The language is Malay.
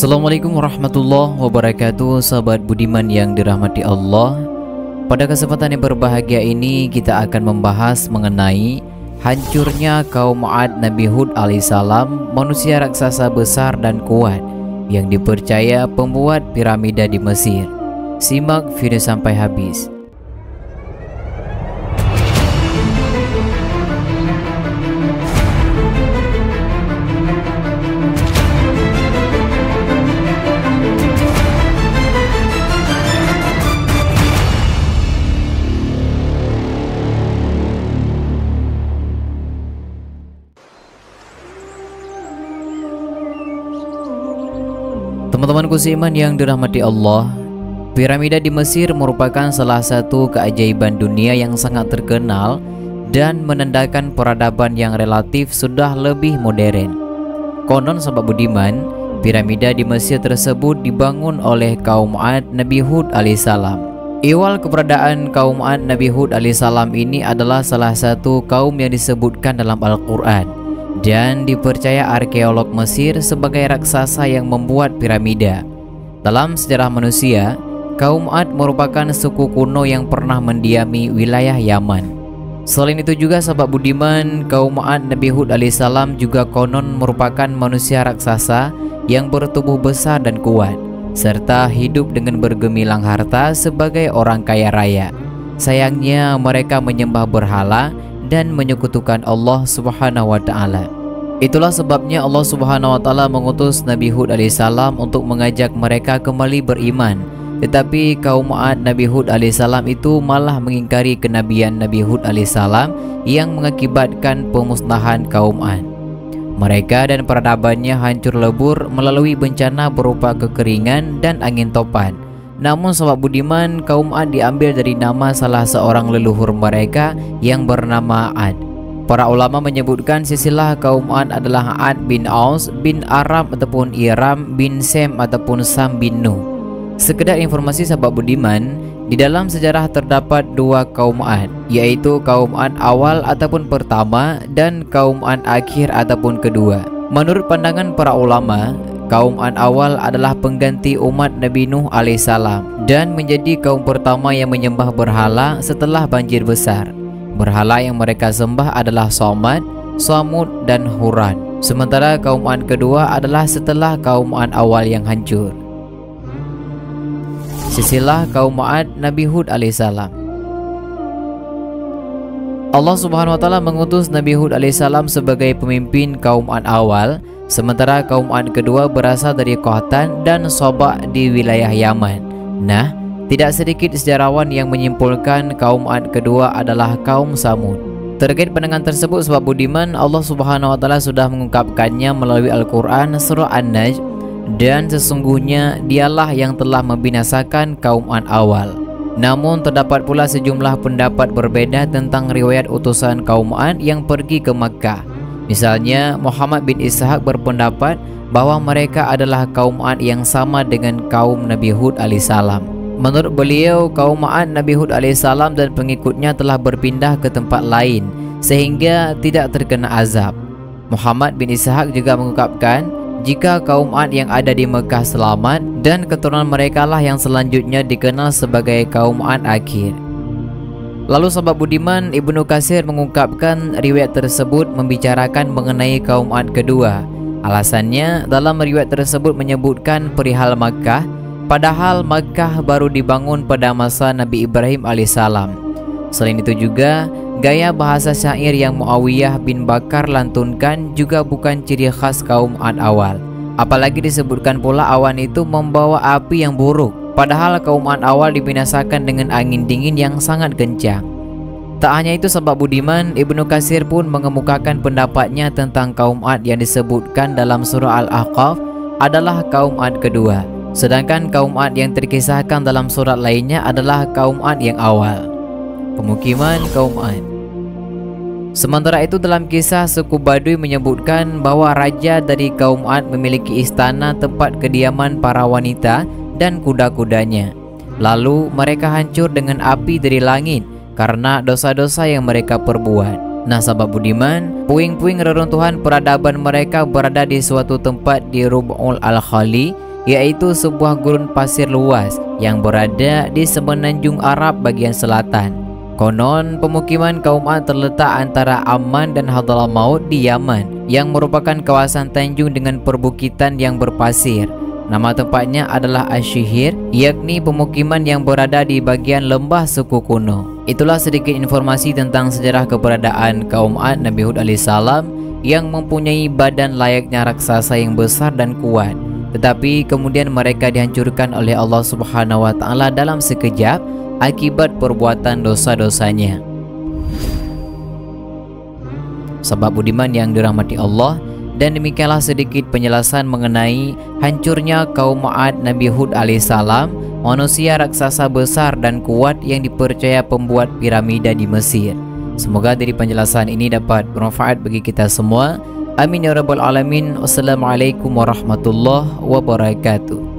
Assalamualaikum warahmatullahi wabarakatuh, sahabat budiman yang dirahmati Allah. Pada kesempatan yang berbahagia ini kita akan membahas mengenai hancurnya kaum Ad Nabi Hud alaihissalam, manusia raksasa besar dan kuat yang dipercaya pembuat piramida di Mesir. Simak video sampai habis. Teman-temanku seiman yang dirahmati Allah, piramida di Mesir merupakan salah satu keajaiban dunia yang sangat terkenal dan menandakan peradaban yang relatif sudah lebih modern. Konon sahabat budiman, piramida di Mesir tersebut dibangun oleh kaum Ad Nabi Hud alaihissalam. Iwal keberadaan kaum Ad Nabi Hud alaihissalam ini adalah salah satu kaum yang disebutkan dalam Al-Quran dan dipercaya arkeolog Mesir sebagai raksasa yang membuat piramida. Dalam sejarah manusia, kaum Ad merupakan suku kuno yang pernah mendiami wilayah Yaman. Selain itu juga sahabat budiman, kaum Ad Nabi Hud alaihissalam juga konon merupakan manusia raksasa yang bertubuh besar dan kuat, serta hidup dengan bergemilang harta sebagai orang kaya raya. Sayangnya mereka menyembah berhala dan menyekutukan Allah Subhanahu wa Ta'ala. Itulah sebabnya Allah Subhanahu wa Ta'ala mengutus Nabi Hud alaihissalam untuk mengajak mereka kembali beriman. Tetapi kaum Ad Nabi Hud alaihissalam itu malah mengingkari kenabian Nabi Hud alaihissalam yang mengakibatkan pemusnahan kaum Ad. Mereka dan peradabannya hancur lebur melalui bencana berupa kekeringan dan angin topan. Namun sahabat budiman, kaum Ad diambil dari nama salah seorang leluhur mereka yang bernama Ad. Para ulama menyebutkan silsilah kaum Ad adalah Ad bin Aus bin Aram ataupun Iram bin Sem ataupun Sam bin Nuh. Sekedar informasi sahabat budiman, di dalam sejarah terdapat dua kaum Ad, yaitu kaum Ad awal ataupun pertama dan kaum Ad akhir ataupun kedua. Menurut pandangan para ulama, kaum Ad awal adalah pengganti umat Nabi Nuh alaihissalam dan menjadi kaum pertama yang menyembah berhala setelah banjir besar. Berhala yang mereka sembah adalah Somad, Samud, dan Huran. Sementara kaum Ad kedua adalah setelah kaum Ad awal yang hancur. Silsilah kaum Ad Nabi Hud alaihissalam. Allah Subhanahu wa Ta'ala mengutus Nabi Hud alaihissalam sebagai pemimpin kaum Ad awal, sementara kaum Ad kedua berasal dari Qahtan dan Soba di wilayah Yaman. Nah, tidak sedikit sejarawan yang menyimpulkan kaum Ad kedua adalah kaum Samud. Terkait pandangan tersebut sahabat budiman, Allah Subhanahu wa Ta'ala sudah mengungkapkannya melalui Al-Quran surah An-Najm, dan sesungguhnya dialah yang telah membinasakan kaum Ad awal. Namun terdapat pula sejumlah pendapat berbeda tentang riwayat utusan kaum Ad yang pergi ke Makkah. Misalnya Muhammad bin Ishaq berpendapat bahwa mereka adalah kaum Ad yang sama dengan kaum Nabi Hud alaihissalam. Menurut beliau, kaum Ad Nabi Hud alaihissalam dan pengikutnya telah berpindah ke tempat lain sehingga tidak terkena azab. Muhammad bin Ishaq juga mengungkapkan jika kaum Ad yang ada di Mekah selamat dan keturunan mereka lah yang selanjutnya dikenal sebagai kaum Ad akhir. Lalu sahabat budiman, Ibnu Katsir mengungkapkan riwayat tersebut membicarakan mengenai kaum Ad kedua. Alasannya, dalam riwayat tersebut menyebutkan perihal Makkah, padahal Makkah baru dibangun pada masa Nabi Ibrahim alaihissalam. Selain itu juga, gaya bahasa syair yang Muawiyah bin Bakar lantunkan juga bukan ciri khas kaum Ad awal. Apalagi disebutkan pula awan itu membawa api yang buruk, padahal kaum Ad awal dibinasakan dengan angin dingin yang sangat kencang. Tak hanya itu sahabat budiman, Ibnu Katsir pun mengemukakan pendapatnya tentang kaum Ad yang disebutkan dalam surah Al-Ahqaf adalah kaum Ad kedua. Sedangkan kaum Ad yang terkisahkan dalam surat lainnya adalah kaum Ad yang awal. Pemukiman kaum Ad. Sementara itu dalam kisah suku Baduy menyebutkan bahwa raja dari kaum Ad memiliki istana tempat kediaman para wanita dan kuda-kudanya. Lalu mereka hancur dengan api dari langit karena dosa-dosa yang mereka perbuat. Nah sahabat budiman, puing-puing reruntuhan peradaban mereka berada di suatu tempat di Rub'ul Al-Khali yaitu sebuah gurun pasir luas yang berada di semenanjung Arab bagian selatan. Konon pemukiman kaum Ad terletak antara Amman dan Hadramaut di Yaman, yang merupakan kawasan tanjung dengan perbukitan yang berpasir. Nama tempatnya adalah Ash-Shihir, yakni pemukiman yang berada di bagian lembah suku kuno. Itulah sedikit informasi tentang sejarah keberadaan kaum Ad Nabi Hud alaihissalam yang mempunyai badan layaknya raksasa yang besar dan kuat. Tetapi kemudian mereka dihancurkan oleh Allah Subhanahu wa taala dalam sekejap akibat perbuatan dosa-dosanya. Sahabat budiman yang dirahmati Allah, dan demikianlah sedikit penjelasan mengenai hancurnya kaum Ad Nabi Hud alaihissalam, manusia raksasa besar dan kuat yang dipercaya pembuat piramida di Mesir. Semoga dari penjelasan ini dapat bermanfaat bagi kita semua. Amin ya rabbal alamin. Wassalamualaikum warahmatullahi wabarakatuh.